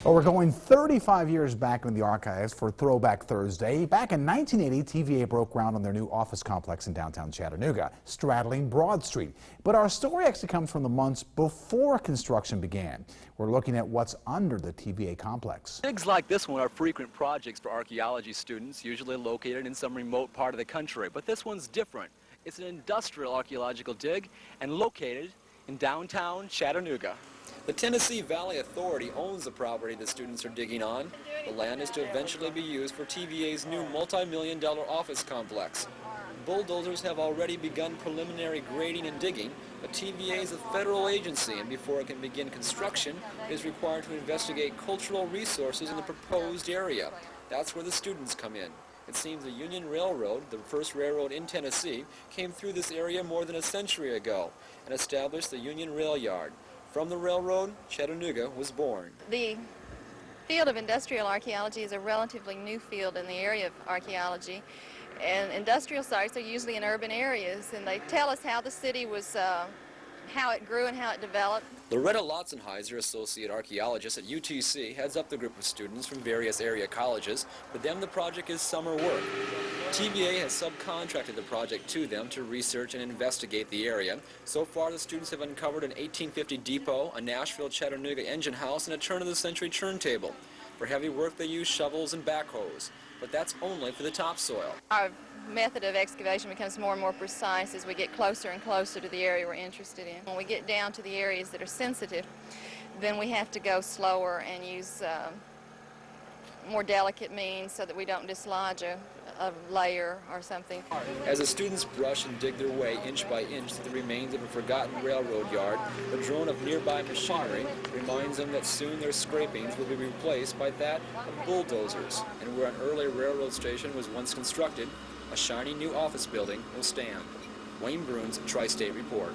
Well, we're going 35 years back in the archives for Throwback Thursday. Back in 1980, TVA broke ground on their new office complex in downtown Chattanooga, Straddling Broad Street. But our story actually comes from the months before construction began. We're looking at what's under the TVA complex. Digs like this one are frequent projects for archaeology students, usually located in some remote part of the country. But this one's different. It's an industrial archaeological dig and located in downtown Chattanooga. The Tennessee Valley Authority owns the property the students are digging on. The land is to eventually be used for TVA's new multi-million-dollar office complex. Bulldozers have already begun preliminary grading and digging, but TVA is a federal agency, and before it can begin construction, it is required to investigate cultural resources in the proposed area. That's where the students come in. It seems the Union Railroad, the first railroad in Tennessee, came through this area more than a century ago and established the Union Rail Yard. From the railroad, Chattanooga was born. The field of industrial archaeology is a relatively new field in the area of archaeology, and industrial sites are usually in urban areas, and they tell us how the city was, how it grew and how it developed. Loretta Lotzenheiser, associate archaeologist at UTC, heads up the group of students from various area colleges. For them, the project is summer work. TVA has subcontracted the project to them to research and investigate the area. So far, the students have uncovered an 1850 depot, a Nashville-Chattanooga engine house, and a turn-of-the-century turntable. For heavy work, they use shovels and backhoes, but that's only for the topsoil. Our method of excavation becomes more and more precise as we get closer and closer to the area we're interested in. When we get down to the areas that are sensitive, then we have to go slower and use more delicate means so that we don't dislodge a layer or something. As the students brush and dig their way inch by inch through the remains of a forgotten railroad yard, the drone of nearby machinery reminds them that soon their scrapings will be replaced by that of bulldozers. And where an early railroad station was once constructed, a shiny new office building will stand. Wayne Bruins, Tri-State Report.